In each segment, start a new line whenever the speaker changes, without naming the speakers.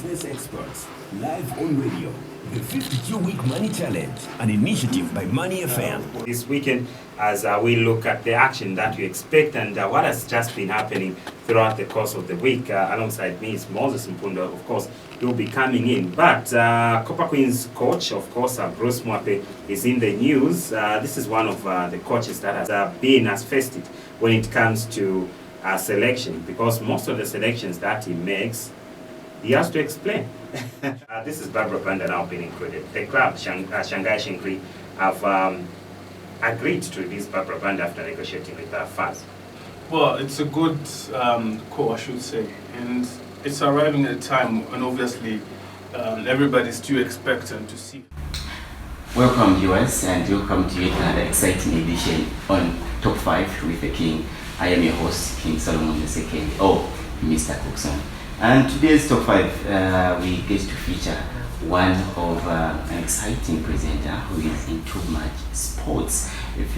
business experts, live on radio. The 52-week Money Challenge, an initiative by Money FM.
This weekend, as we look at the action that we expect and what has just been happening throughout the course of the week, alongside me is Moses Mpundo, of course, will be coming in. But Copper Queen's coach, of course, Bruce Mwape, is in the news. This is one of the coaches that has been as festive when it comes to selection, because most of the selections that he makes, he has to explain. This is Barbara Banda now being included. The club, Shanghai Shenhui, have agreed to release Barbara Banda after negotiating with FAS.
Well, it's a good call, I should say. And it's arriving at a time when obviously everybody's too expectant to see.
Welcome viewers, and welcome to yet another exciting edition on Top 5 with the King. I am your host, King Solomon II, or Mr. Cookson. And today's Top 5, we get to feature one of an exciting presenter who is into much sports. If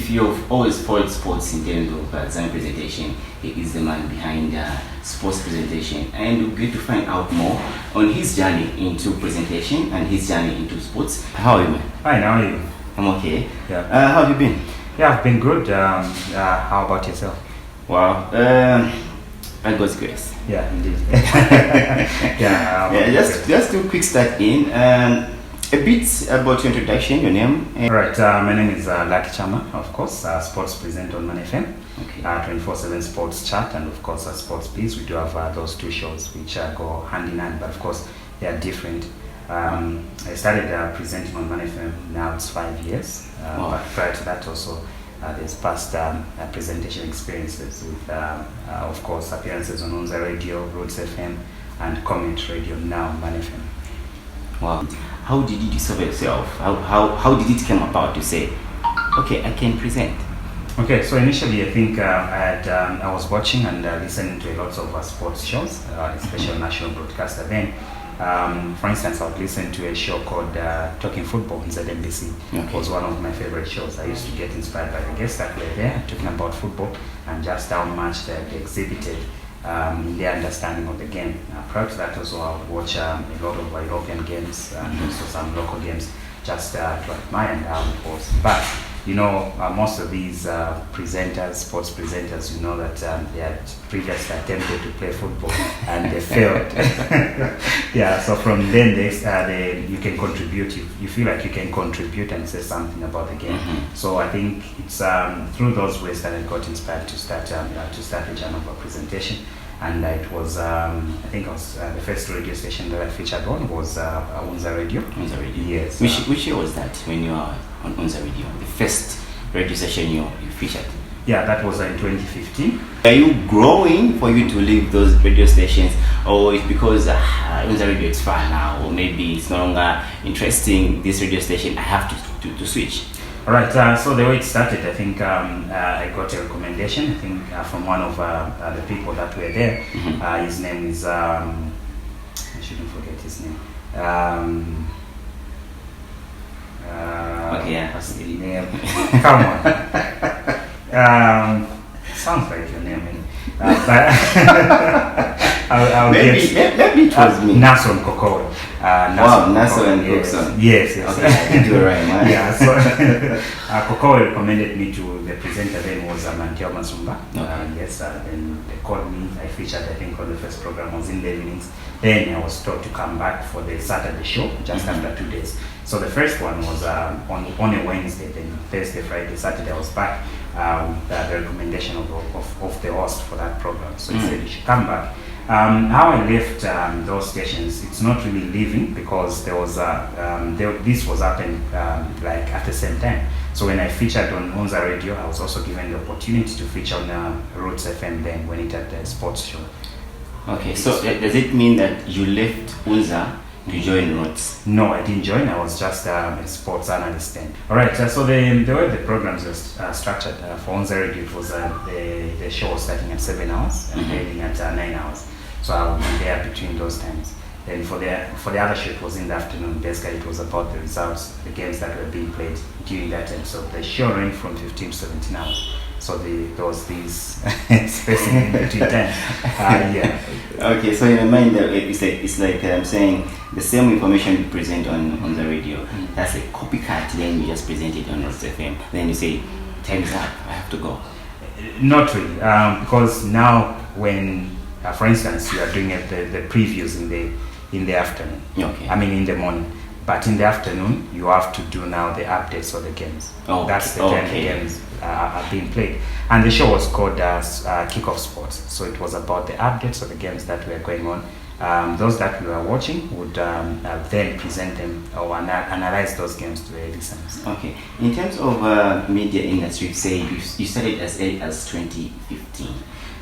you've always followed sports in terms of Zambian presentation, he is the man behind sports presentation, and we'll get to find out more on his journey into presentation and his journey into sports. How are you, man?
Fine, how are you?
I'm okay.
Yeah.
How have you been?
Yeah, I've been good. How about yourself?
Wow. By God's grace.
Yeah, indeed.
Just to quick start in. A bit about your introduction, your name.
Right, my name is Lcuky Chama, of course, sports presenter on Money FM,
Okay.
24/7 sports chat, and of course sports biz. We do have those two shows which go hand in hand, but of course they are different. I started presenting on Money FM, now it's 5 years,
Wow.
but prior to that also there's past presentation experiences with, of course, appearances on Unza Radio, Roots FM, and Comment Radio, now Money FM.
Wow. How did you discover yourself? How did it come about to say, okay, I can present?
Okay, so initially I think I was watching and listening to lots of sports shows, especially national broadcaster. Then, for instance, I would listen to a show called Talking Football in ZMBC.
Okay.
It was one of my favorite shows. I used to get inspired by the guests that were there talking about football and just how much they exhibited in their understanding of the game. Prior to that also, I would watch a lot of European games and also some local games just to admire and how it was. But you know, most of these presenters, sports presenters, you know that they had previously attempted to play football and they failed. Yeah, so from then you can contribute. You feel like you can contribute and say something about the game.
Mm-hmm.
So I think it's through those ways that I got inspired to start a channel for presentation. And it was, I think it was the first radio station that I featured on was Unza Radio.
Unza Radio.
Yes.
Which year was that when you were on Unza Radio? The first radio station you featured?
Yeah, that was in 2015.
Are you growing for you to leave those radio stations, or it's because Unza Radio is far now, or maybe it's no longer interesting, this radio station, I have to switch?
All right, so the way it started, I think I got a recommendation, I think from one of the people that were there.
Mm-hmm.
His name is, I shouldn't forget his name.
Okay, yeah.
What's the name? Come on. Sounds like your name. But I'll
Maybe it was me.
Nason Kokowe.
Wow, Nason and Cookson.
Yes.
Okay, you do right, man.
Yeah, so Kokowe recommended me to the presenter then was Mantio Masumba.
Okay.
Yes, then they called me. I featured, I think, on the first program. I was in the evenings. Then I was told to come back for the Saturday show just after 2 days. So the first one was on a Wednesday, then Thursday, Friday, Saturday I was back with the recommendation of the host for that program. So he said you should come back. How I left those stations, it's not really leaving because there was this was happening like at the same time. So when I featured on Unza Radio, I was also given the opportunity to feature on Roots FM then when it had the sports show.
Okay, so does it mean that you left Unza to join Roots?
No, I didn't join. I was just a sports analyst then. All right, so the way the programs are structured for Unza Radio, it was the show was starting at 7 hours and ending at 9 hours. So I would be there between those times. Then for the other show, it was in the afternoon. Basically, it was about the results, the games that were being played during that time. So the show ran from 15 to 17 hours. So there was this spacing in between time. Yeah.
Okay, so in my mind, it's like I'm saying the same information you present on the radio. That's like copycat. Then you just present it on Roots FM. Then you say, "Time's up. I have to go."
Not really, because now when, for instance, you are doing the previews in the afternoon.
Okay.
I mean in the morning. But in the afternoon, you have to do now the updates of the games.
Oh,
that's the time the games are being played. And the show was called Kickoff Sports. So it was about the updates of the games that were going on. Those that we were watching would then present them or analyze those games to the listeners.
Okay. In terms of media industry, say you started as early as 2015.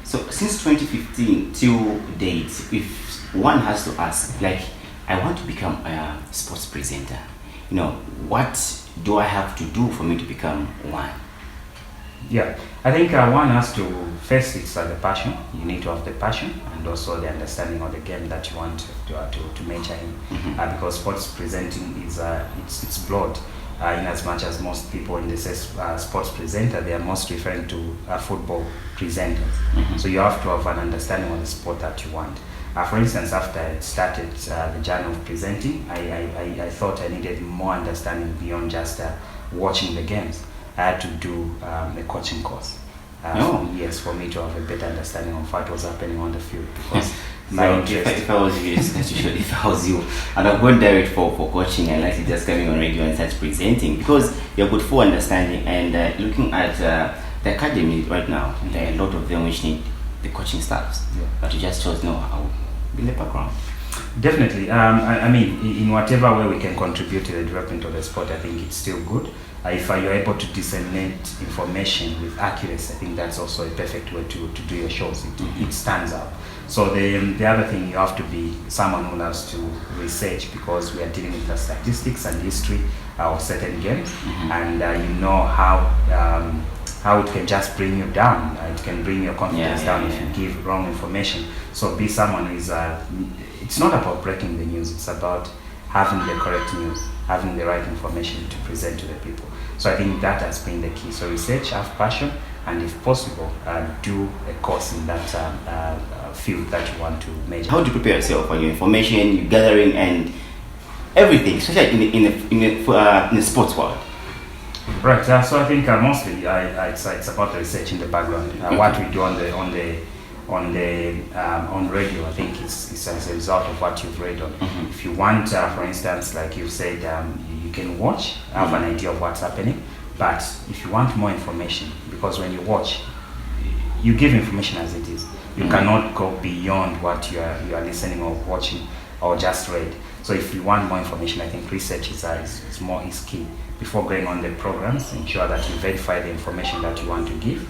So since 2015 till date, if one has to ask, like, I want to become a sports presenter, what do I have to do for me to become one?
Yeah, I think one has to, first it's the passion. You need to have the passion and also the understanding of the game that you want to major in. Because sports presenting is it's broad. In as much as most people in the sports presenter, they are most referring to football presenters. So you have to have an understanding of the sport that you want. For instance, after I started the journey of presenting, I thought I needed more understanding beyond just watching the games. I had to do a coaching course. Yes, for me to have a better understanding of what was happening on the field. Because my interest.
If I was you, if I was you, and I'm going direct for coaching, I like to just coming on radio and start presenting because you're good for understanding and looking at the academy right now. There are a lot of them which need the coaching staffs, but you just chose no. In the background.
Definitely. I mean, in whatever way we can contribute to the development of the sport, I think it's still good. If you're able to disseminate information with accuracy, I think that's also a perfect way to do your shows. It stands out. So the other thing, you have to be someone who loves to research because we are dealing with the statistics and history of certain games, and you know how it can just bring you down. It can bring your confidence down if you give wrong information. So be someone who is, it's not about breaking the news, it's about having the correct news, having the right information to present to the people. So I think that has been the key. So research, have passion, and if possible, do a course in that field that you want to major.
How do you prepare yourself for your information, your gathering, and everything, especially in the sports world?
Right. So I think mostly it's about the research in the background. What we do on radio, I think it's as a result of what you've read on. If you want, for instance, like you said, you can watch, have an idea of what's happening. But if you want more information, because when you watch, you give information as it is. You cannot go beyond what you are listening or watching or just read. So if you want more information, I think research is key. Before going on the programs, ensure that you verify the information that you want to give,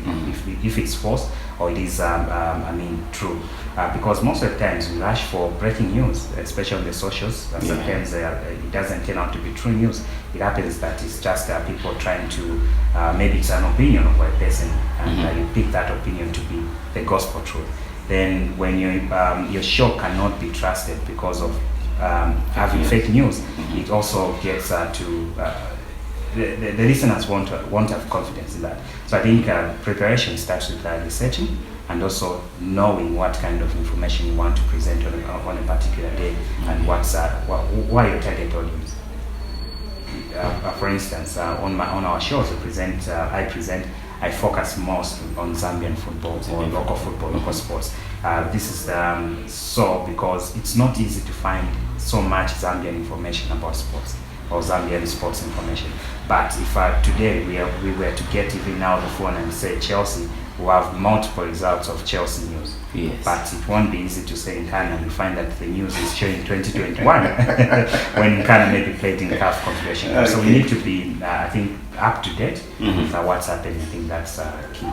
if it's false or it is, true. Because most of the times we rush for breaking news, especially on the socials. Sometimes it doesn't turn out to be true news. It happens that it's just people trying to, maybe it's an opinion of a person, and you pick that opinion to be the gospel truth. Then when your show cannot be trusted because of having fake news, it also gets the listeners won't have confidence in that. So I think preparation starts with researching and also knowing what kind of information you want to present on a particular day and why your target audience. For instance, on our shows, I focus most on Zambian football or local football, local sports. This is so because it's not easy to find so much Zambian information about sports or Zambian sports information. But if today we were to get even now the phone and say Chelsea, we have multiple results of Chelsea news.
Yes.
But it won't be easy to say in Ghana. You find that the news is showing 2021 when Ghana maybe played in CAF confederation. Okay. So we need to be, I think, up to date with what's happening. I think that's key.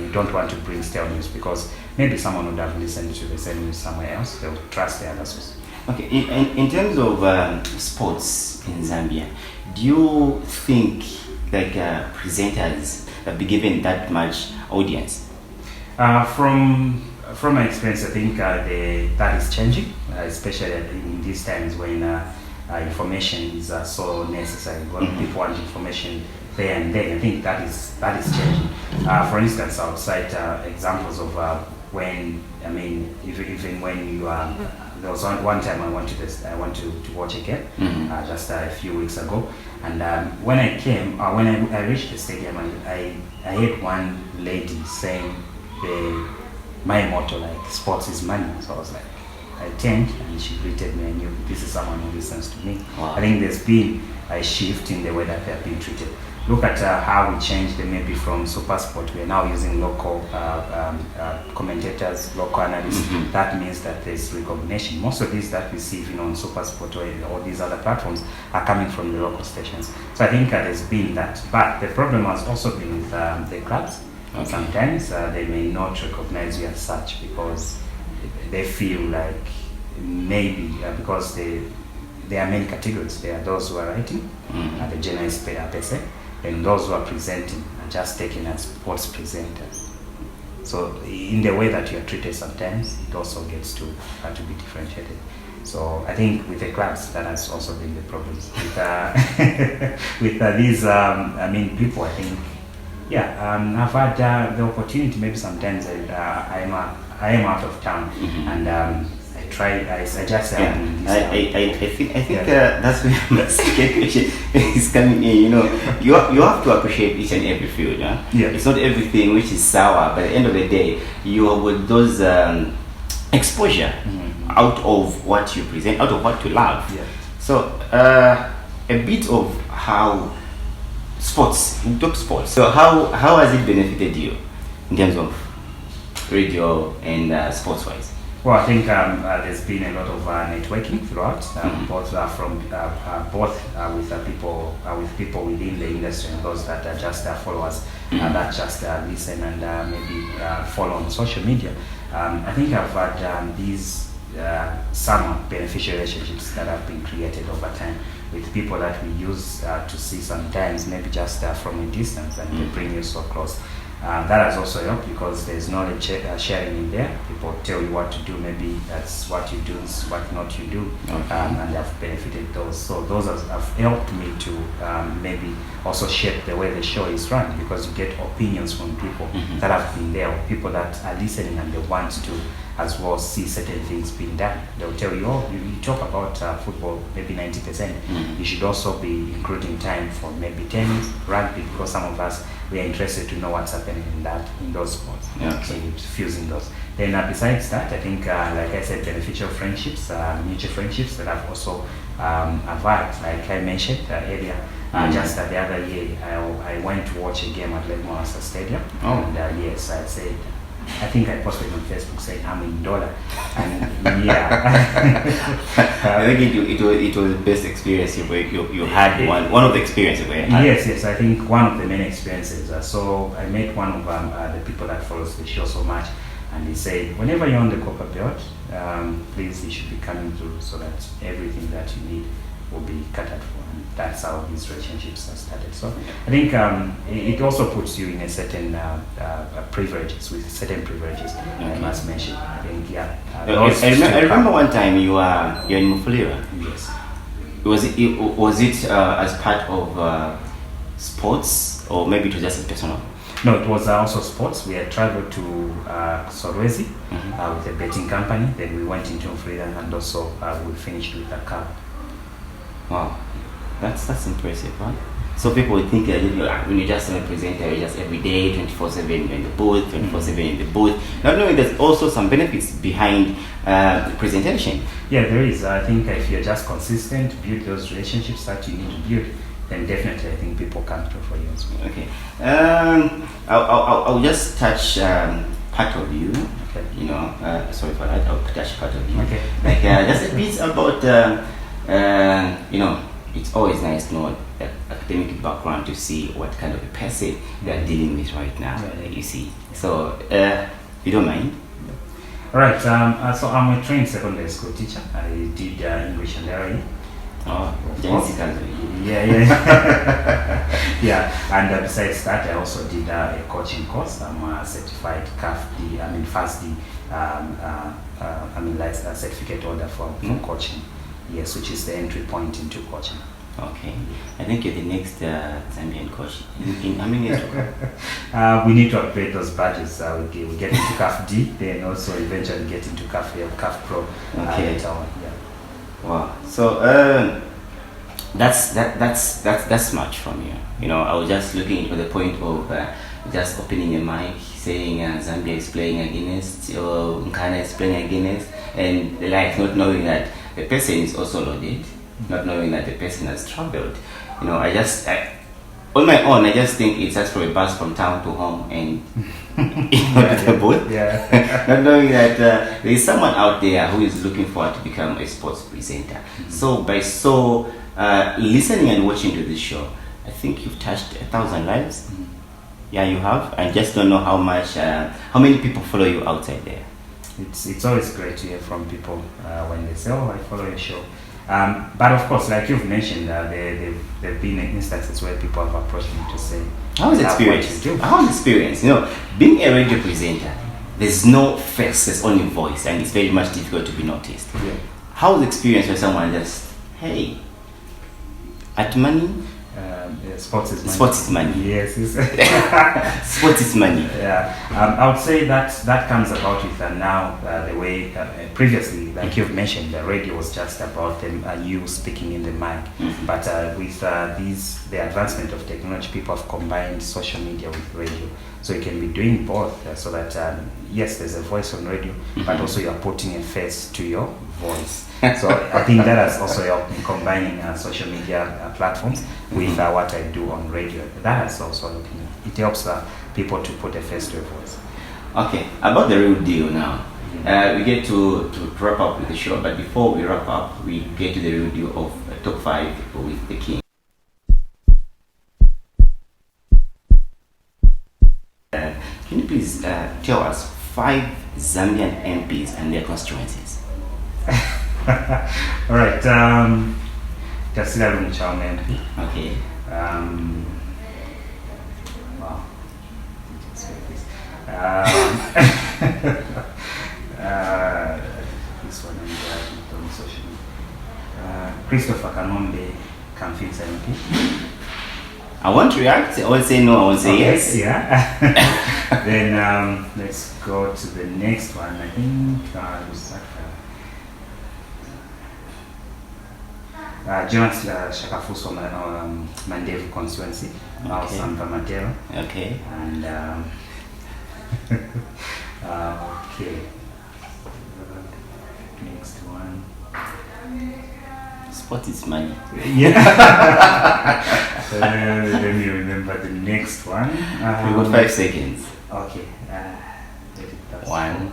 You don't want to bring stale news because maybe someone would have listened to the same news somewhere else. They would trust the other source.
Okay, in terms of sports in Zambia, do you think like presenters have been given that much audience?
From my experience, I think that is changing, especially in these times when information is so necessary. When people want information there and then, I think that is changing. For instance, I'll cite examples of when, I mean, even when you there was one time I went to watch a game just a few weeks ago, and when I came, when I reached the stadium, I heard one lady saying my motto, like, sports is money. So I was like, I turned and she greeted me. I knew this is someone who listens to me.
Wow.
I think there's been a shift in the way that they're being treated. Look at how we changed them, maybe from Super Sport. We're now using local commentators, local analysts. That means that there's recognition. Most of these that we see, on Super Sport or these other platforms are coming from the local stations. So I think there's been that. But the problem has also been with the clubs. Okay. Sometimes they may not recognize you as such because they feel like maybe because there are many categories. There are those who are writing, the journalists per se, and those who are presenting are just taken as sports presenters. So in the way that you are treated sometimes, it also gets to be differentiated. So I think with the clubs, that has also been the problems. With these, people, I think, I've had the opportunity, maybe sometimes I am out of town, and I just
I think that's where the second question is coming in. You have to appreciate each and every field. Yeah? It's not everything which is sour, but at the end of the day, you are with those exposure out of what you present, out of what you love. So a bit of how sports, top sports. So how has it benefited you in terms of radio and sports wise?
Well, I think there's been a lot of networking throughout, both with people within the industry and those that are just followers, that just listen and maybe follow on social media. I think I've had these some beneficial relationships that have been created over time with people that we use to see sometimes, maybe just from a distance, and they bring you so close. That has also helped because there's knowledge sharing in there. People tell you what to do, maybe that's what you do, what not you do, and I've benefited those. So those have helped me to maybe also shape the way the show is run, because you get opinions from people that have been there, or people that are listening and they want to as well see certain things being done. They'll tell you, you talk about football maybe 90%. You should also be including time for maybe tennis, rugby, because some of us, we are interested to know what's happening in those sports. So fusing those. Then besides that, I think, like I said, beneficial friendships, mutual friendships that I've also had, like I mentioned earlier. Just the other year, I went to watch a game at Lcuky Mwewa Stadium. And yes, I said, I think I posted on Facebook saying I'm in dollar, and
I think it was the best experience you had. One of the experiences you had.
Yes, I think one of the many experiences. So I met one of the people that follows the show so much, and he said, whenever you're on the copper belt, please, you should be coming through so that everything that you need will be catered for. And that's how these relationships have started. So I think it also puts you in a certain privileges, with certain privileges. I must mention. I think
I remember one time you're in Mufulira.
Yes.
Was it as part of sports, or maybe it was just personal?
No, it was also sports. We had traveled to Solwezi with a betting company. Then we went into Mufulira, and also we finished with a car.
Wow, that's impressive, huh? So people would think that when you just a presenter, you're just every day, 24/7 in the booth, 24/7 in the booth. Not knowing there's also some benefits behind presentation.
Yeah, there is. I think if you're just consistent, build those relationships that you need to build, then definitely I think people come through for you as well.
Okay. I'll just touch part of you. Okay. Sorry for that. I'll touch part of you.
Okay.
Like just a bit about. It's always nice to know the academic background to see what kind of a person you are dealing with right now. You see. So, you don't mind?
All right. So I'm a trained secondary school teacher. I did English and LA. Yeah. And besides that, I also did a coaching course. I'm a certified CAFD. FASD. Certificate holder for coaching. Yes, which is the entry point into coaching.
Okay. I think you're the next Zambian coach. In how many years to come?
We need to upgrade those badges. We get into CAF D, then also eventually get into CAF Pro later on. Yeah.
Wow. So that's much from you. You know, I was just looking into the point of just opening a mic, saying Zambia is playing against, or Nkana is playing against, and like not knowing that the person is also loaded, not knowing that the person has traveled. You know, on my own, I just think it's just for a bus from town to home and to the boat.
Yeah.
Not knowing that there is someone out there who is looking forward to become a sports presenter. So by listening and watching to this show, I think you've touched 1,000 lives. Yeah, you have. I just don't know how many people follow you outside there.
It's always great to hear from people when they say, "Oh, I follow your show." But of course, like you've mentioned, there've been instances where people have approached me to say,
"How's experience? How's experience? You know, being a radio presenter, there's no face, there's only voice, and it's very much difficult to be noticed.
Yeah.
How's experience when someone just, hey, at money?"
Sports is money.
Sports is money.
Yes.
Sports is money.
Yeah. I would say that comes about with now the way previously, like you've mentioned, the radio was just about you speaking in the mic. But with the advancement of technology, people have combined social media with radio. So you can be doing both, so that yes, there's a voice on radio, but also you're putting a face to your voice. So I think that has also helped me combining social media platforms with what I do on radio. That has also helped me. It helps people to put a face to a voice.
Okay, about the real deal now. We get to wrap up with the show, but before we wrap up, we get to the real deal of Top 5 with the King. Can you please tell us 5 Zambian MPs and their constituencies?
All right. Lcuky Mwewa MP.
Okay.
Wow. This one on social media. Christopher Kanombe Kamfitsa MP.
I want to react. I won't say no. I won't say yes.
Yeah. Then let's go to the next one. I think Jonas Shakafuso Mandevu constituency. Samba Matero.
Okay.
And okay. Next one.
Sport is money.
Yeah. Let me remember the next one.
We got 5 seconds.
Okay. Let it pass.
1.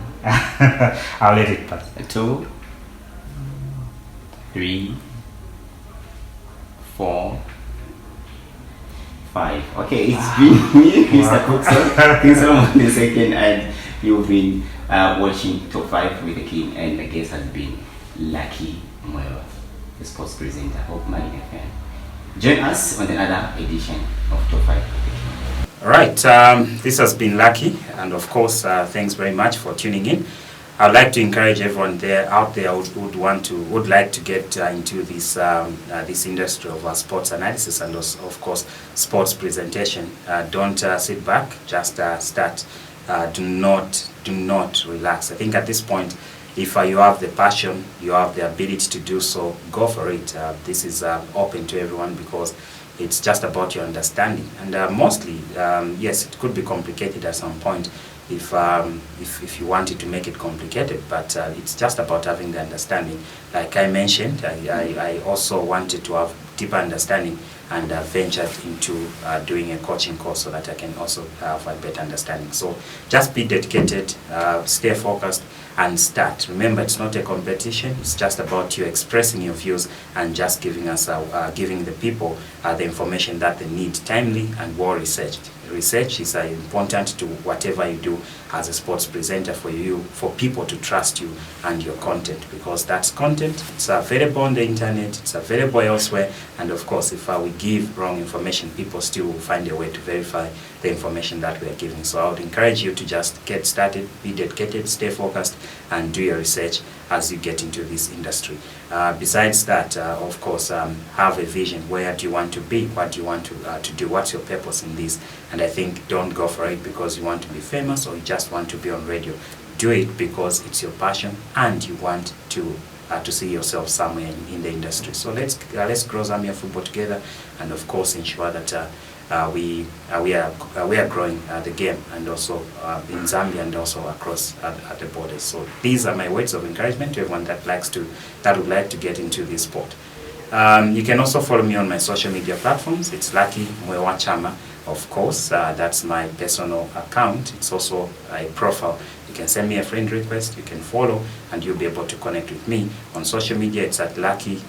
I'll let it pass.
2. 3. 4. 5. Okay, it's been me, Mr. Cookson. King Solomon the second, and you've been watching Top 5 with the King, and the guest has been Lcuky Mwewa, the sports presenter. Hope Money FM. Join us on another edition of Top 5 with the King.
All right, this has been Lcuky, and of course, thanks very much for tuning in. I'd like to encourage everyone out there who would like to get into this industry of sports analysis and also, of course, sports presentation. Don't sit back, just start. Do not relax. I think at this point, if you have the passion, you have the ability to do so, go for it. This is open to everyone because it's just about your understanding. And mostly, yes, it could be complicated at some point if you wanted to make it complicated, but it's just about having the understanding. Like I mentioned, I also wanted to have deeper understanding and ventured into doing a coaching course so that I can also have a better understanding. So just be dedicated, stay focused, and start. Remember, it's not a competition. It's just about you expressing your views and just giving the people the information that they need, timely and well researched. Research is important to whatever you do as a sports presenter for people to trust you and your content, because that's content. It's available on the internet, it's available elsewhere, and of course, if we give wrong information, people still will find a way to verify the information that we are giving. So I would encourage you to just get started, be dedicated, stay focused, and do your research as you get into this industry. Besides that, of course, have a vision. Where do you want to be? What do you want to do? What's your purpose in this? And I think don't go for it because you want to be famous or you just want to be on radio. Do it because it's your passion and you want to see yourself somewhere in the industry. So let's grow Zambia football together, and of course ensure that we are growing the game, and also in Zambia and also across at the borders. So these are my words of encouragement to everyone that would like to get into this sport. You can also follow me on my social media platforms. It's Lcuky Mwewa Chama. Of course, that's my personal account. It's also a profile. You can send me a friend request, you can follow, and you'll be able to connect with me. On social media, it's at Lcuky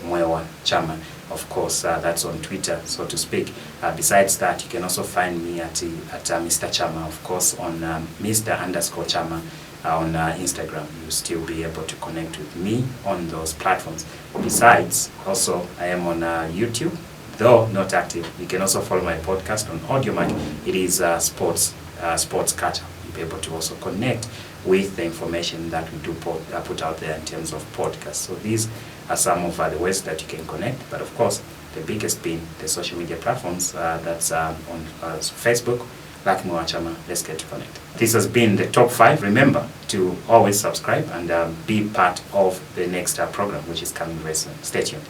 Mwewa Chama. Of course, that's on Twitter, so to speak. Besides that, you can also find me at Mr. Chama, of course, on Mr_Chama on Instagram. You'll still be able to connect with me on those platforms. Besides, also, I am on YouTube. Though not active, you can also follow my podcast on AudioMac. It is Sports Catcher. You'll be able to also connect with the information that we do put out there in terms of podcasts. So these are some of the ways that you can connect. But of course, the biggest being the social media platforms. That's on Facebook, Lcuky Mwewa Chama. Let's get to connect. This has been the Top 5. Remember to always subscribe and be part of the next program, which is coming very soon. Stay tuned.